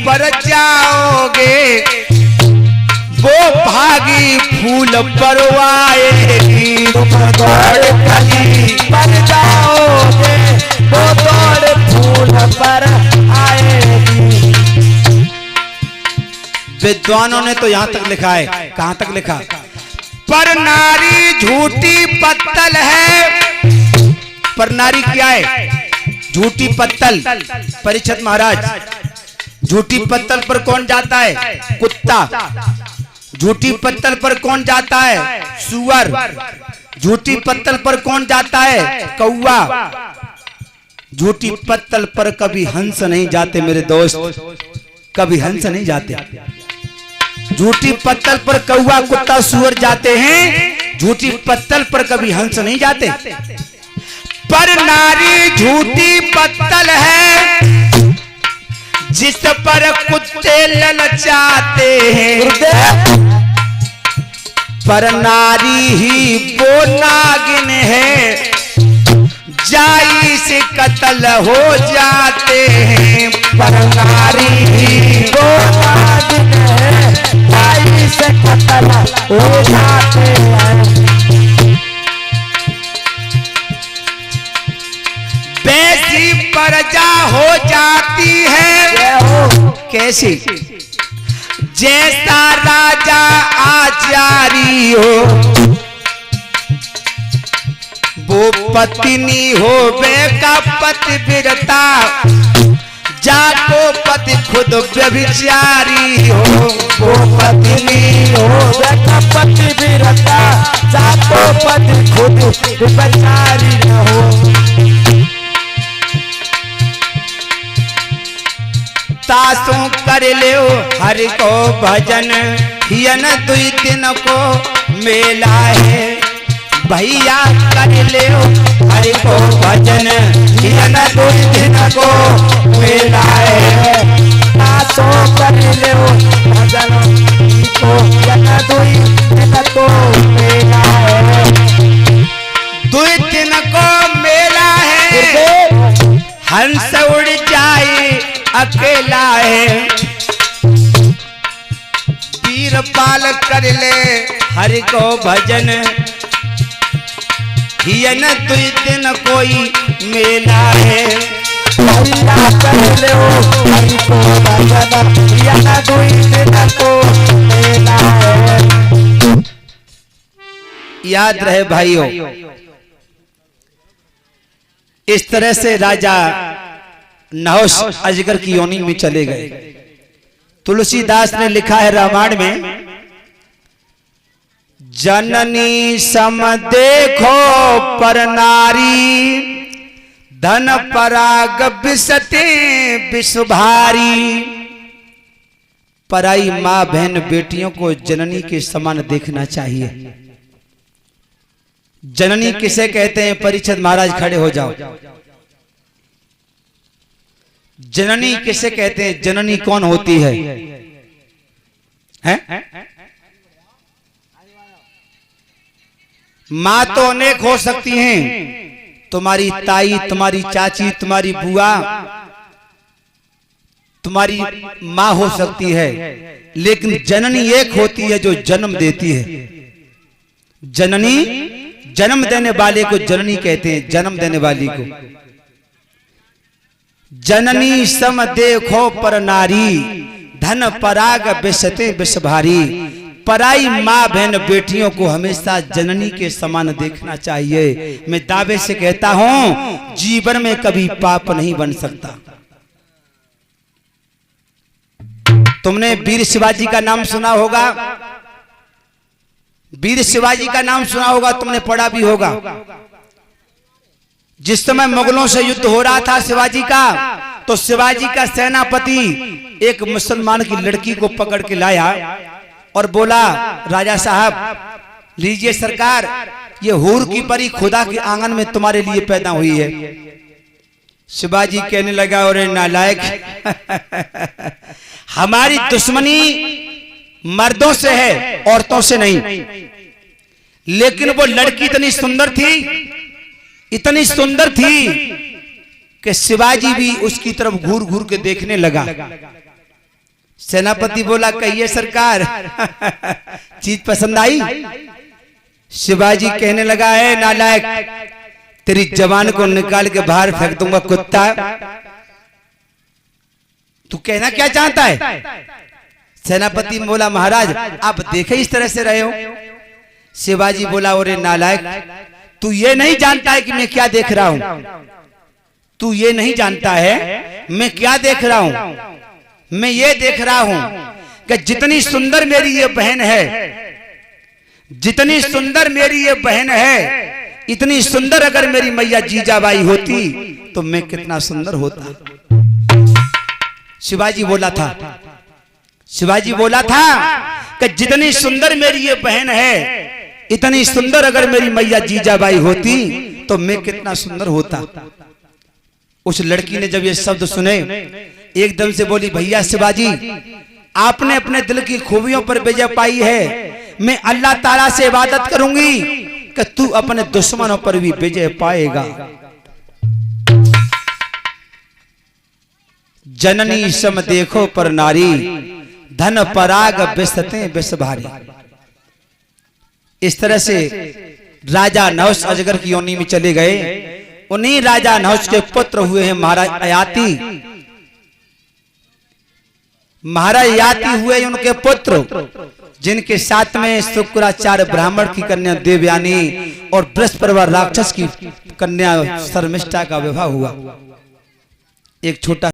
पर जाओगे वो भागी फूल परवाएगी। तुम दौड़ कली पर जाओगे वो दौड़ फूल पर आएगी। विद्वानों ने तो यहां तक लिखा है, कहां तक लिखा? पर नारी झूठी पत्तल है। पर नारी क्या है? झूठी पत्तल। परीक्षित महाराज, झूठी पत्तल पर कौन जाता है? कुत्ता। झूठी पत्तल पर कौन जाता है? सुअर। झूठी पत्तल पर कौन जाता है? कौवा। झूठी पत्तल पर कभी हंस नहीं जाते मेरे दोस्त, कभी हंस नहीं जाते। झूठी पत्तल पर कौवा, कुत्ता, सुअर जाते हैं, झूठी पत्तल पर कभी हंस नहीं जाते। पर नारी झूठी पत्तल है जिस पर कुत्ते ललचाते हैं। पर नारी ही वो नागिन है जाई से कत्ल हो जाते हैं। पर नारी ही वो नागिन है जाई से कत्ल हो जाते हैं। वैसी प्रजा हो जाती है कैसी? जैसा राजा आचारी हो वो पत्नी हो का पतिव्रता, जाको पति खुद व्यभिचारी हो। वो पत्नी हो का पतिव्रता, जाको पति खुद व्यभिचारी न हो। तासु कर ले हरि को भजन, हियन दुई दिन को मेला है। भैया कर ले हरि को भजन, हियन दुई दिन को मेला है। तासु कर ले भजन को हियन दुई दिन को मेला है। दुई दिन को मेला है, हंस उड़ जाए अकेला है। वीर पाल कर ले हरि को भजन, हियन दुई दिन कोई मेला है। भैया कर ले हरि को भजन, हियन दुई दिन को मेला है। याद रहे भाइयों, इस तरह से राजा नहुष अजगर की योनि में चले गए। तुलसीदास ने लिखा है रामायण में, जननी सम देखो पर नारी, धन पराग बिसते विषभारी। पराई माँ बहन बेटियों को जननी के समान देखना चाहिए। जननी किसे कहते हैं? परीक्षित महाराज खड़े हो जाओ। जननी किसे कहते हैं? जननी कौन होती है? हैं? मां तो अनेक हो सकती हैं, तुम्हारी ताई, तुम्हारी चाची, तुम्हारी बुआ, तुम्हारी मां हो सकती है, लेकिन जननी एक होती है जो जन्म देती है। जननी, जन्म देने वाले को जननी कहते हैं, जन्म देने वाली को। जननी सम देखो पर नारी, धन पराग बिसते विषभारी। पराई माँ बहन बेटियों को हमेशा जननी के समान देखना चाहिए। मैं दावे से कहता हूं, जीवन में कभी पाप नहीं बन सकता। तुमने वीर शिवाजी का नाम सुना होगा, वीर शिवाजी का नाम सुना होगा, तुमने पढ़ा भी होगा। जिस समय मुगलों से युद्ध हो रहा था शिवाजी का, तो शिवाजी का सेनापति एक मुसलमान की लड़की को पकड़ के लाया और बोला, राजा साहब लीजिए सरकार, ये हूर की परी खुदा के आंगन में तुम्हारे लिए पैदा हुई है। शिवाजी कहने लगा, अरे नालायक, हमारी दुश्मनी मर्दों से है, औरतों से नहीं। लेकिन वो लड़की इतनी सुंदर थी, इतनी सुंदर थी कि शिवाजी भी उसकी तरफ घूर घूर के देखने लगा। सेनापति बोला कहिए सरकार। चीज पसंद आई? शिवाजी कहने लगा है नालायक, तेरी जवान को निकाल के बाहर फेंक दूंगा कुत्ता। तू कहना क्या चाहता है? सेनापति बोला महाराज आप देखे इस तरह से रहे हो। शिवाजी बोला ओरे नालायक, तू ये नहीं जानता है कि मैं क्या देख रहा हूं। तू ये नहीं जानता है मैं क्या देख रहा हूं। मैं ये देख रहा हूं कि जितनी सुंदर मेरी ये बहन है, जितनी सुंदर मेरी ये बहन है, इतनी सुंदर अगर मेरी मैया जीजाबाई होती तो मैं कितना सुंदर होता। शिवाजी बोला था, शिवाजी बोला था कि जितनी सुंदर मेरी ये बहन है, इतनी सुंदर अगर मेरी मैया जीजाबाई होती तो मैं कितना सुंदर होता। उस लड़की ने जब ये शब्द सुने एकदम से बोली भैया शिवाजी आपने अपने दिल की खूबियों पर विजय पाई है। मैं अल्लाह ताला से इबादत करूंगी कि तू अपने दुश्मनों पर भी विजय पाएगा। जननी सम देखो पर नारी, धन पराग बिसते बिस भारी। इस तरह से राजा नहुष अजगर की योनि में चले गए। उन्हीं राजा नहुष के पुत्र हुए हैं महाराज अयाति। महाराज याति हुए उनके पुत्र, जिनके साथ में शुक्राचार्य ब्राह्मण की कन्या देवयानी और बृहस्पति राक्षस की कन्या शर्मिष्ठा का विवाह हुआ। एक छोटा